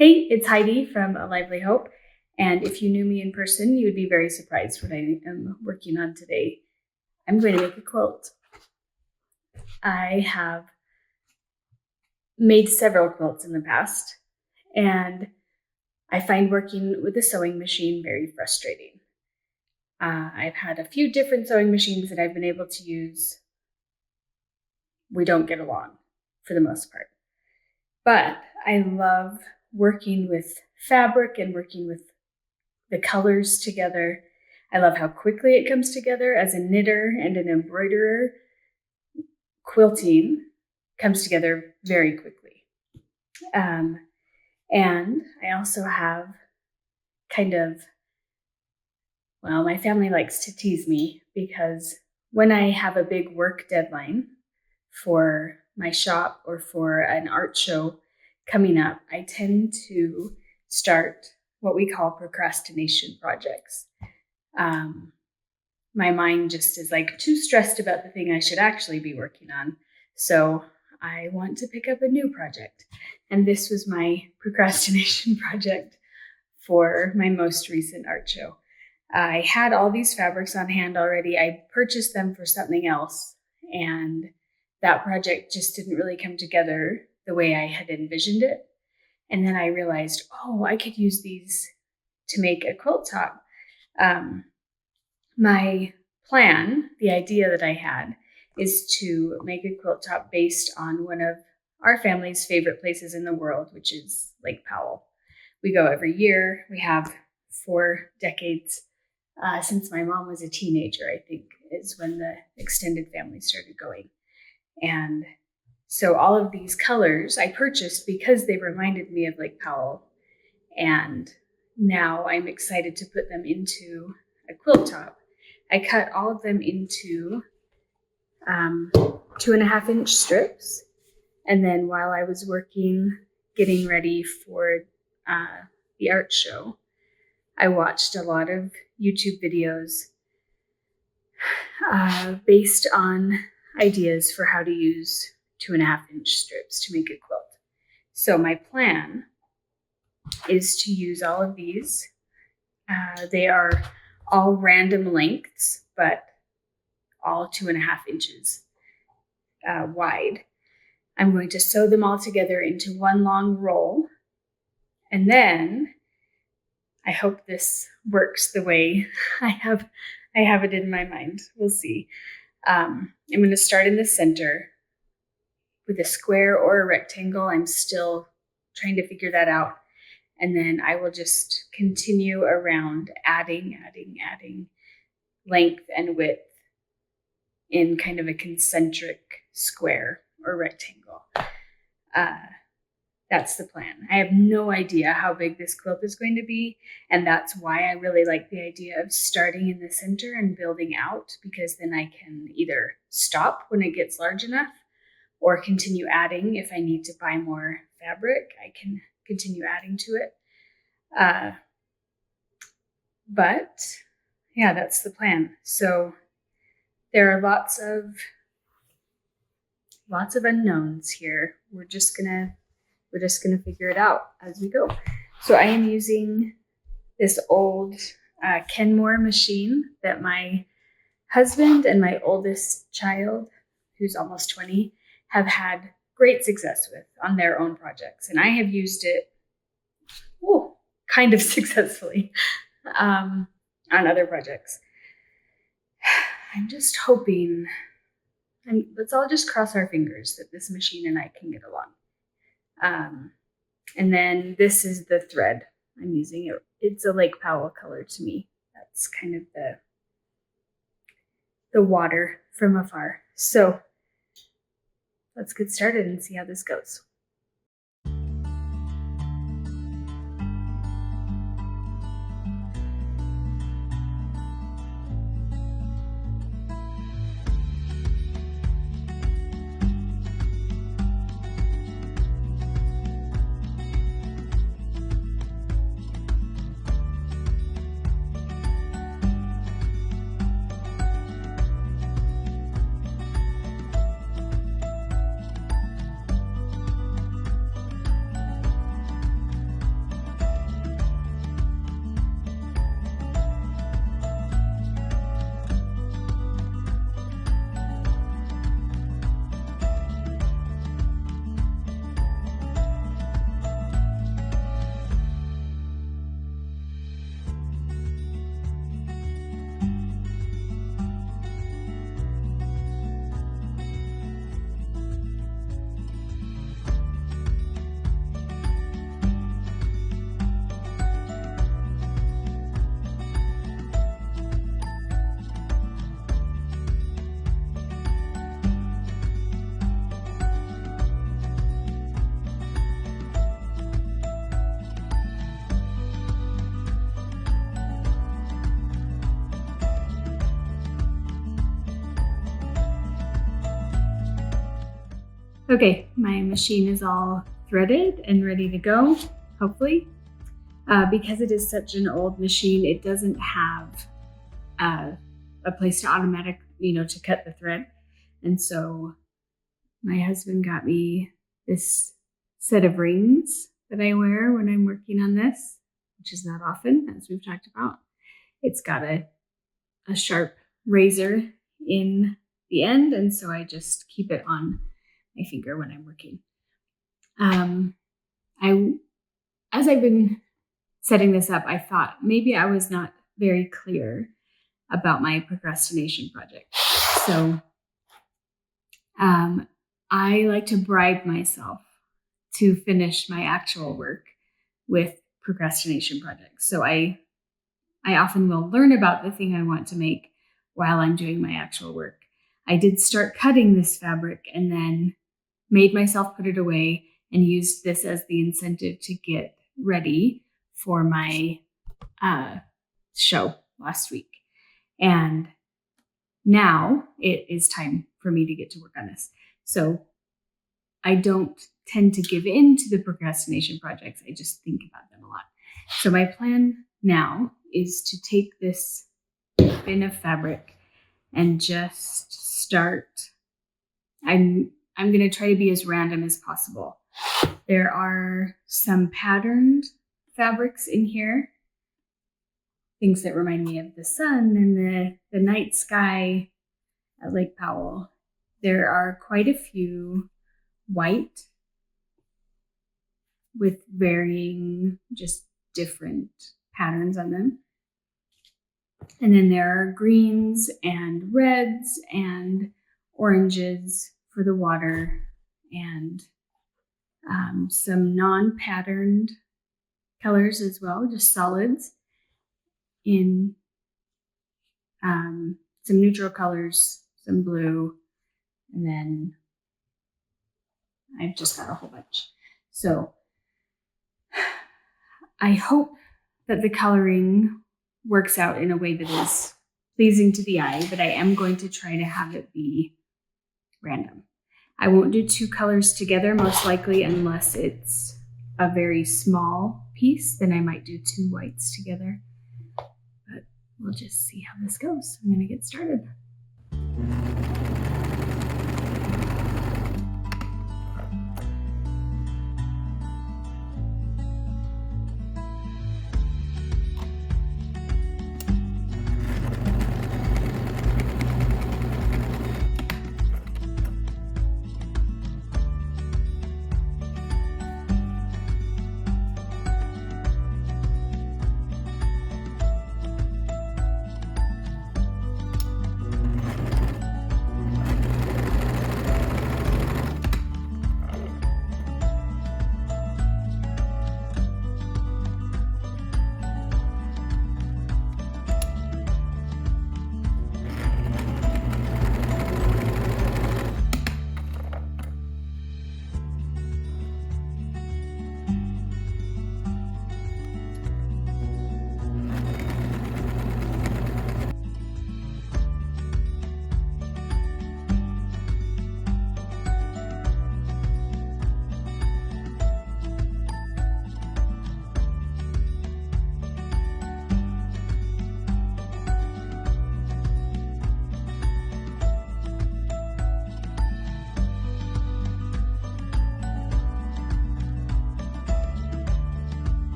Hey, it's Heidi from A Lively Hope, and if you knew me in person, you would be very surprised what I am working on today. I'm going to make a quilt. I have made several quilts in the past, and I find working with a sewing machine very frustrating. I've had a few different sewing machines that I've been able to use. We don't get along for the most part, but I love working with fabric and working with the colors together. I love how quickly it comes together. As a knitter and an embroiderer, quilting comes together very quickly. And I also have my family likes to tease me because when I have a big work deadline for my shop or for an art show coming up, I tend to start what we call procrastination projects. My mind just is like too stressed about the thing I should actually be working on. So I want to pick up a new project. And this was my procrastination project for my most recent art show. I had all these fabrics on hand already. I purchased them for something else, and that project just didn't really come together the way I had envisioned it. And then I realized, I could use these to make a quilt top. My plan, the idea that I had, is to make a quilt top based on one of our family's favorite places in the world, which is Lake Powell. We go every year. We have 4 decades. Since my mom was a teenager, I think, is when the extended family started going. And so all of these colors I purchased because they reminded me of Lake Powell. And now I'm excited to put them into a quilt top. I cut all of them into 2.5-inch strips. And then while I was working, getting ready for the art show, I watched a lot of YouTube videos based on ideas for how to use 2.5-inch strips to make a quilt. So my plan is to use all of these. They are all random lengths, but all 2.5 inches wide. I'm going to sew them all together into one long roll, and then I hope this works the way I have it in my mind. We'll see. I'm going to start in the center with a square or a rectangle. I'm still trying to figure that out. And then I will just continue around adding length and width in kind of a concentric square or rectangle. That's the plan. I have no idea how big this quilt is going to be, and that's why I really like the idea of starting in the center and building out, because then I can either stop when it gets large enough or continue adding. If I need to buy more fabric, I can continue adding to it. But yeah, that's the plan. So there are lots of unknowns here. We're just gonna figure it out as we go. So I am using this old Kenmore machine that my husband and my oldest child, who's almost 20, have had great success with on their own projects. And I have used it kind of successfully on other projects. I'm just hoping, and let's all just cross our fingers that this machine and I can get along. And then this is the thread I'm using. It's a Lake Powell color to me. That's kind of the water from afar. So let's get started and see how this goes. Okay, my machine is all threaded and ready to go, hopefully. Because it is such an old machine, it doesn't have a place to to cut the thread. And so my husband got me this set of rings that I wear when I'm working on this, which is not often, as we've talked about. It's got a sharp razor in the end, and so I just keep it on my finger when I'm working. As I've been setting this up, I thought maybe I was not very clear about my procrastination project. So I like to bribe myself to finish my actual work with procrastination projects. So I often will learn about the thing I want to make while I'm doing my actual work. I did start cutting this fabric and then made myself put it away and used this as the incentive to get ready for my show last week. And now it is time for me to get to work on this. So I don't tend to give in to the procrastination projects. I just think about them a lot. So my plan now is to take this bin of fabric and just start. I'm going to try to be as random as possible. There are some patterned fabrics in here, things that remind me of the sun and the night sky at Lake Powell. There are quite a few white with varying, just different patterns on them. And then there are greens and reds and oranges for the water, and some non-patterned colors as well, just solids in some neutral colors, some blue, and then I've just got a whole bunch. So I hope that the coloring works out in a way that is pleasing to the eye, but I am going to try to have it be random. I won't do two colors together, most likely, unless it's a very small piece. Then I might do two whites together. But we'll just see how this goes. I'm going to get started.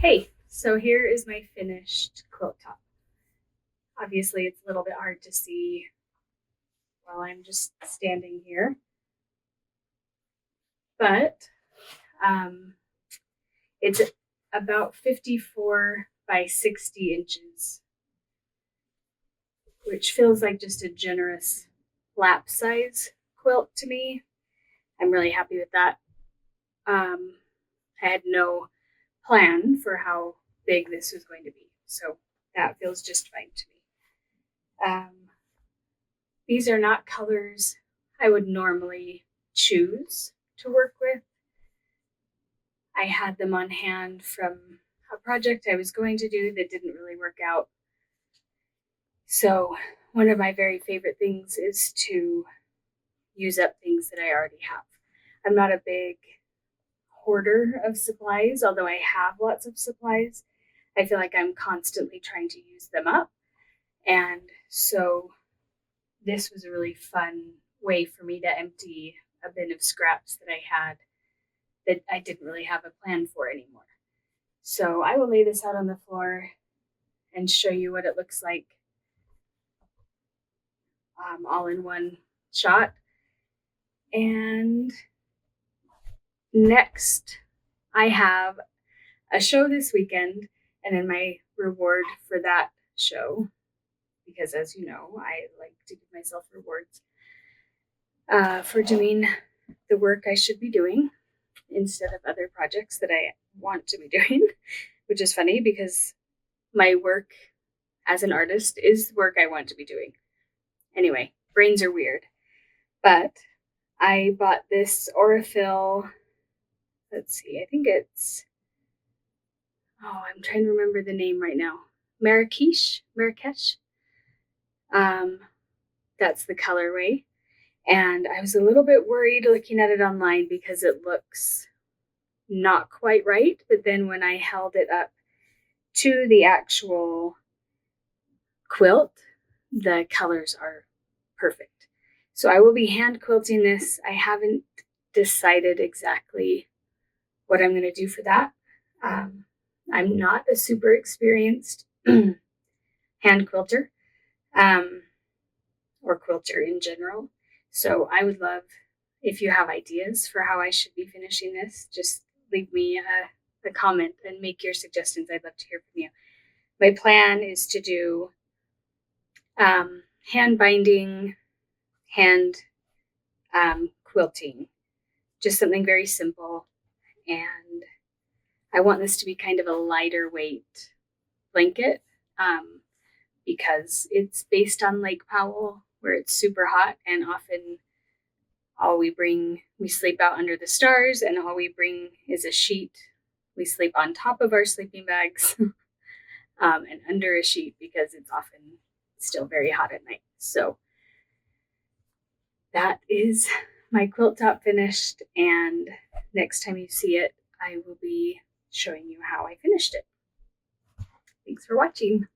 Hey, so here is my finished quilt top. Obviously, it's a little bit hard to see while I'm just standing here, but it's about 54 by 60 inches, which feels like just a generous lap size quilt to me. I'm really happy with that. I had no plan for how big this was going to be, so that feels just fine to me. These are not colors I would normally choose to work with. I had them on hand from a project I was going to do that didn't really work out. So one of my very favorite things is to use up things that I already have. I'm not a big hoarder of supplies, although I have lots of supplies. I feel like I'm constantly trying to use them up. And so this was a really fun way for me to empty a bin of scraps that I had that I didn't really have a plan for anymore. So I will lay this out on the floor and show you what it looks like all in one shot. And next, I have a show this weekend, and then my reward for that show, because as you know, I like to give myself rewards for doing the work I should be doing instead of other projects that I want to be doing, which is funny because my work as an artist is work I want to be doing. Anyway, brains are weird. But I bought this Aurifil, let's see, I think it's, I'm trying to remember the name right now. Marrakesh. That's the colorway. And I was a little bit worried looking at it online because it looks not quite right. But then when I held it up to the actual quilt, the colors are perfect. So I will be hand quilting this. I haven't decided exactly what I'm going to do for that. I'm not a super experienced hand quilter or quilter in general. So I would love if you have ideas for how I should be finishing this, just leave me a comment and make your suggestions. I'd love to hear from you. My plan is to do hand binding, hand quilting, just something very simple. And I want this to be kind of a lighter weight blanket because it's based on Lake Powell, where it's super hot, and often we sleep out under the stars, and all we bring is a sheet. We sleep on top of our sleeping bags and under a sheet because it's often still very hot at night. So that is my quilt top finished, and next time you see it, I will be showing you how I finished it. Thanks for watching.